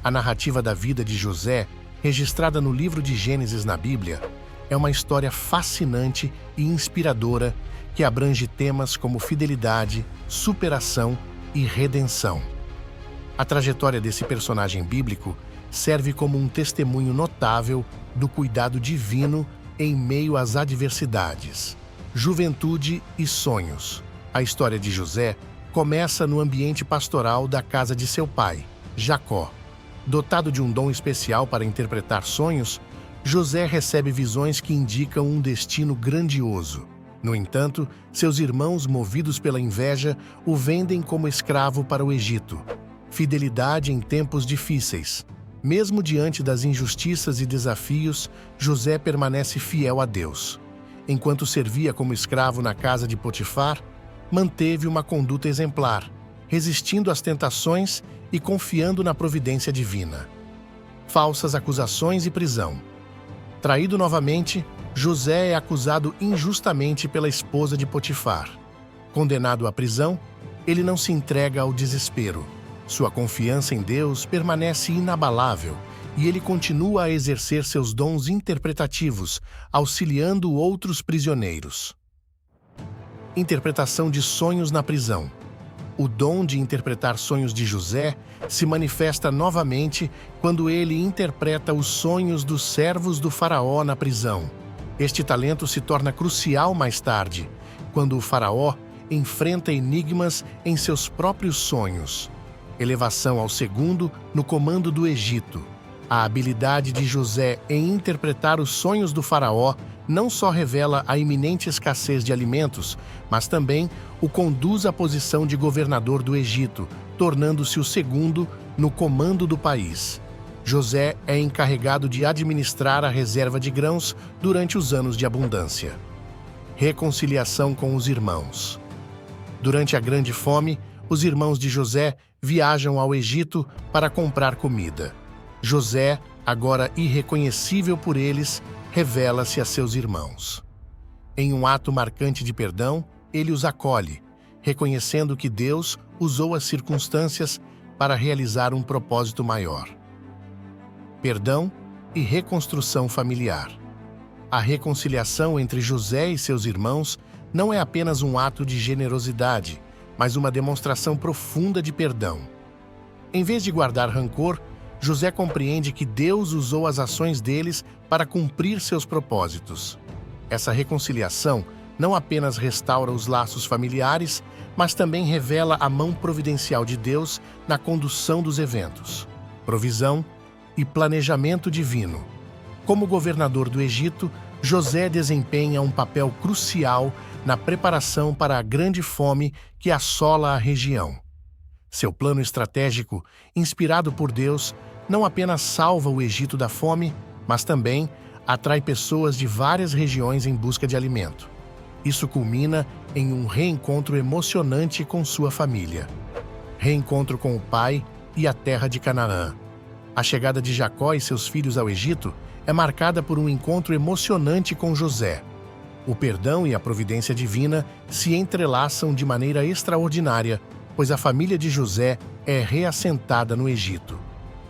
A narrativa da vida de José, registrada no livro de Gênesis na Bíblia, é uma história fascinante e inspiradora que abrange temas como fidelidade, superação e redenção. A trajetória desse personagem bíblico serve como um testemunho notável do cuidado divino em meio às adversidades. Juventude e sonhos. A história de José começa no ambiente pastoral da casa de seu pai, Jacó. Dotado de um dom especial para interpretar sonhos, José recebe visões que indicam um destino grandioso. No entanto, seus irmãos, movidos pela inveja, o vendem como escravo para o Egito. Fidelidade em tempos difíceis. Mesmo diante das injustiças e desafios, José permanece fiel a Deus. Enquanto servia como escravo na casa de Potifar, manteve uma conduta exemplar, resistindo às tentações e confiando na providência divina. Falsas acusações e prisão. Traído novamente, José é acusado injustamente pela esposa de Potifar. Condenado à prisão, ele não se entrega ao desespero. Sua confiança em Deus permanece inabalável e ele continua a exercer seus dons interpretativos, auxiliando outros prisioneiros. Interpretação de sonhos na prisão. O dom de interpretar sonhos de José se manifesta novamente quando ele interpreta os sonhos dos servos do faraó na prisão. Este talento se torna crucial mais tarde, quando o faraó enfrenta enigmas em seus próprios sonhos. Elevação ao segundo no comando do Egito. A habilidade de José em interpretar os sonhos do faraó não só revela a iminente escassez de alimentos, mas também o conduz à posição de governador do Egito, tornando-se o segundo no comando do país. José é encarregado de administrar a reserva de grãos durante os anos de abundância. Reconciliação com os irmãos. Durante a Grande Fome, os irmãos de José viajam ao Egito para comprar comida. José, agora irreconhecível por eles, revela-se a seus irmãos. Em um ato marcante de perdão, ele os acolhe, reconhecendo que Deus usou as circunstâncias para realizar um propósito maior. Perdão e reconstrução familiar. A reconciliação entre José e seus irmãos não é apenas um ato de generosidade, mas uma demonstração profunda de perdão. Em vez de guardar rancor, José compreende que Deus usou as ações deles para cumprir seus propósitos. Essa reconciliação não apenas restaura os laços familiares, mas também revela a mão providencial de Deus na condução dos eventos. Provisão e planejamento divino. Como governador do Egito, José desempenha um papel crucial na preparação para a grande fome que assola a região. Seu plano estratégico, inspirado por Deus, não apenas salva o Egito da fome, mas também atrai pessoas de várias regiões em busca de alimento. Isso culmina em um reencontro emocionante com sua família. Reencontro com o pai e a terra de Canaã. A chegada de Jacó e seus filhos ao Egito é marcada por um encontro emocionante com José. O perdão e a providência divina se entrelaçam de maneira extraordinária, pois a família de José é reassentada no Egito.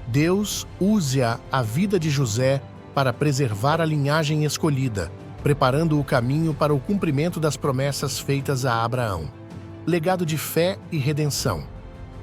Deus usa a vida de José para preservar a linhagem escolhida, preparando o caminho para o cumprimento das promessas feitas a Abraão. Legado de fé e redenção.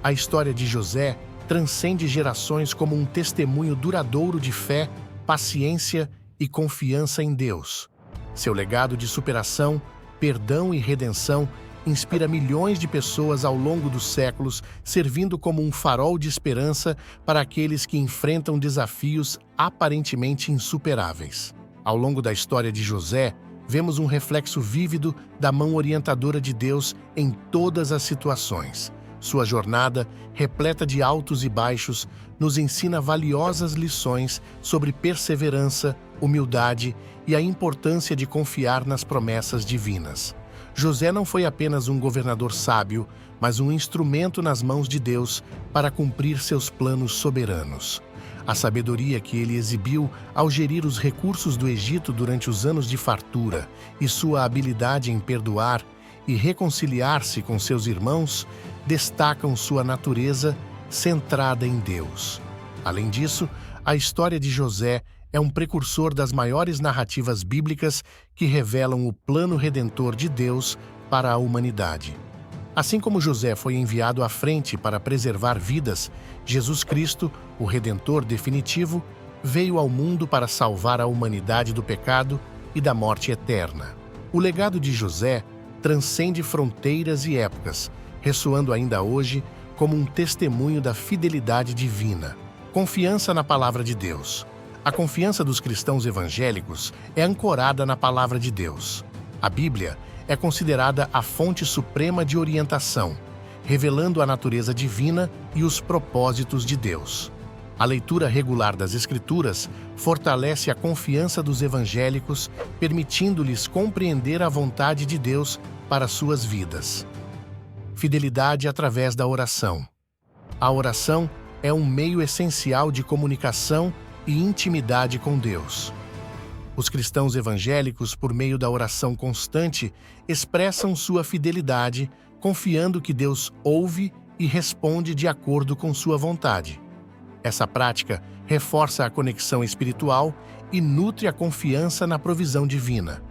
A história de José transcende gerações como um testemunho duradouro de fé, paciência e confiança em Deus. Seu legado de superação, perdão e redenção inspira milhões de pessoas ao longo dos séculos, servindo como um farol de esperança para aqueles que enfrentam desafios aparentemente insuperáveis. Ao longo da história de José, vemos um reflexo vívido da mão orientadora de Deus em todas as situações. Sua jornada, repleta de altos e baixos, nos ensina valiosas lições sobre perseverança, humildade e a importância de confiar nas promessas divinas. José não foi apenas um governador sábio, mas um instrumento nas mãos de Deus para cumprir seus planos soberanos. A sabedoria que ele exibiu ao gerir os recursos do Egito durante os anos de fartura e sua habilidade em perdoar e reconciliar-se com seus irmãos destacam sua natureza centrada em Deus. Além disso, a história de José é um precursor das maiores narrativas bíblicas que revelam o plano redentor de Deus para a humanidade. Assim como José foi enviado à frente para preservar vidas, Jesus Cristo, o Redentor definitivo, veio ao mundo para salvar a humanidade do pecado e da morte eterna. O legado de José transcende fronteiras e épocas, ressoando ainda hoje como um testemunho da fidelidade divina. Confiança na Palavra de Deus. A confiança dos cristãos evangélicos é ancorada na Palavra de Deus. A Bíblia é considerada a fonte suprema de orientação, revelando a natureza divina e os propósitos de Deus. A leitura regular das Escrituras fortalece a confiança dos evangélicos, permitindo-lhes compreender a vontade de Deus para suas vidas. Fidelidade através da oração. A oração é um meio essencial de comunicação e intimidade com Deus. Os cristãos evangélicos, por meio da oração constante, expressam sua fidelidade, confiando que Deus ouve e responde de acordo com sua vontade. Essa prática reforça a conexão espiritual e nutre a confiança na provisão divina.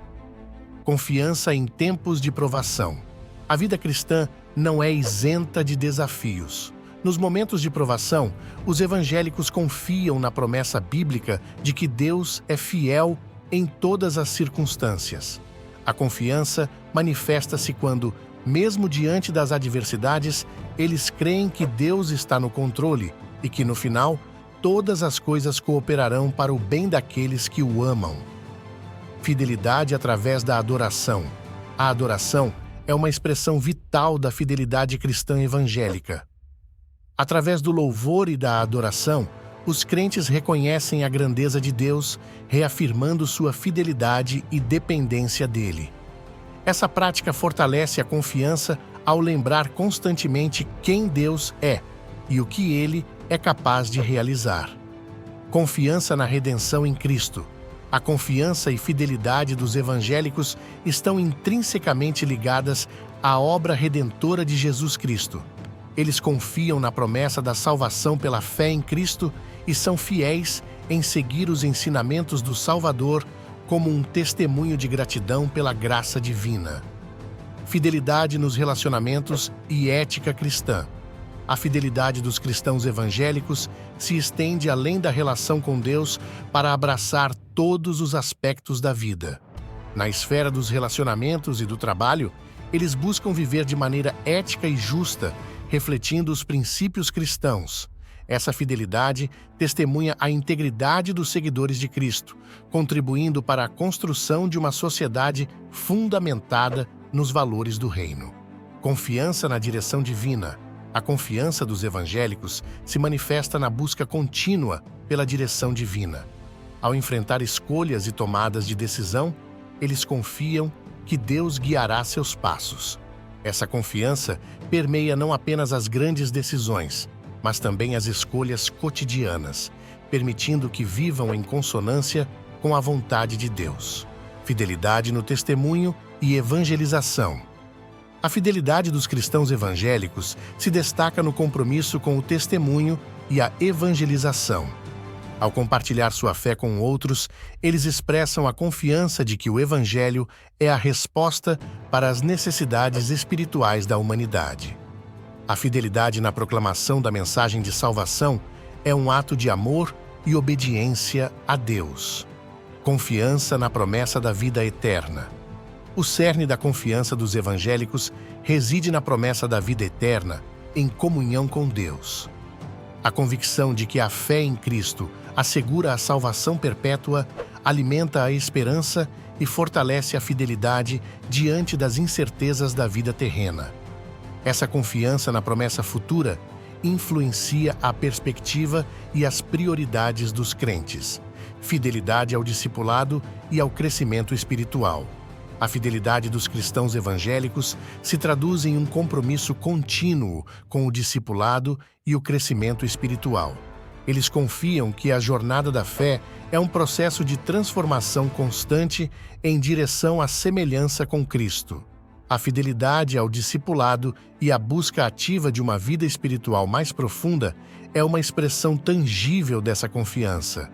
Confiança em tempos de provação. A vida cristã não é isenta de desafios. Nos momentos de provação, os evangélicos confiam na promessa bíblica de que Deus é fiel em todas as circunstâncias. A confiança manifesta-se quando, mesmo diante das adversidades, eles creem que Deus está no controle e que, no final, todas as coisas cooperarão para o bem daqueles que o amam. Fidelidade através da adoração. A adoração é uma expressão vital da fidelidade cristã evangélica. Através do louvor e da adoração, os crentes reconhecem a grandeza de Deus, reafirmando sua fidelidade e dependência dele. Essa prática fortalece a confiança ao lembrar constantemente quem Deus é e o que ele é capaz de realizar. Confiança na redenção em Cristo. A confiança e fidelidade dos evangélicos estão intrinsecamente ligadas à obra redentora de Jesus Cristo. Eles confiam na promessa da salvação pela fé em Cristo e são fiéis em seguir os ensinamentos do Salvador como um testemunho de gratidão pela graça divina. Fidelidade nos relacionamentos e ética cristã. A fidelidade dos cristãos evangélicos se estende além da relação com Deus para abraçar todos os aspectos da vida. Na esfera dos relacionamentos e do trabalho, eles buscam viver de maneira ética e justa, refletindo os princípios cristãos. Essa fidelidade testemunha a integridade dos seguidores de Cristo, contribuindo para a construção de uma sociedade fundamentada nos valores do reino. Confiança na direção divina. A confiança dos evangélicos se manifesta na busca contínua pela direção divina. Ao enfrentar escolhas e tomadas de decisão, eles confiam que Deus guiará seus passos. Essa confiança permeia não apenas as grandes decisões, mas também as escolhas cotidianas, permitindo que vivam em consonância com a vontade de Deus. Fidelidade no testemunho e evangelização. A fidelidade dos cristãos evangélicos se destaca no compromisso com o testemunho e a evangelização. Ao compartilhar sua fé com outros, eles expressam a confiança de que o Evangelho é a resposta para as necessidades espirituais da humanidade. A fidelidade na proclamação da mensagem de salvação é um ato de amor e obediência a Deus. Confiança na promessa da vida eterna. O cerne da confiança dos evangélicos reside na promessa da vida eterna, em comunhão com Deus. A convicção de que a fé em Cristo assegura a salvação perpétua, alimenta a esperança e fortalece a fidelidade diante das incertezas da vida terrena. Essa confiança na promessa futura influencia a perspectiva e as prioridades dos crentes. Fidelidade ao discipulado e ao crescimento espiritual. A fidelidade dos cristãos evangélicos se traduz em um compromisso contínuo com o discipulado e o crescimento espiritual. Eles confiam que a jornada da fé é um processo de transformação constante em direção à semelhança com Cristo. A fidelidade ao discipulado e a busca ativa de uma vida espiritual mais profunda é uma expressão tangível dessa confiança.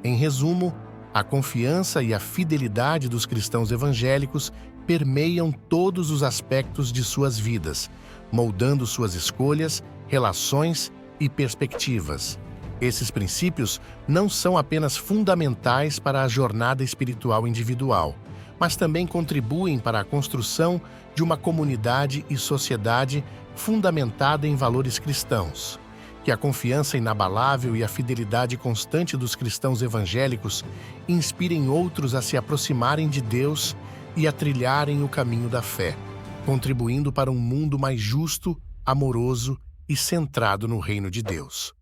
Em resumo, a confiança e a fidelidade dos cristãos evangélicos permeiam todos os aspectos de suas vidas, moldando suas escolhas, relações e perspectivas. Esses princípios não são apenas fundamentais para a jornada espiritual individual, mas também contribuem para a construção de uma comunidade e sociedade fundamentada em valores cristãos. Que a confiança inabalável e a fidelidade constante dos cristãos evangélicos inspirem outros a se aproximarem de Deus e a trilharem o caminho da fé, contribuindo para um mundo mais justo, amoroso e centrado no reino de Deus.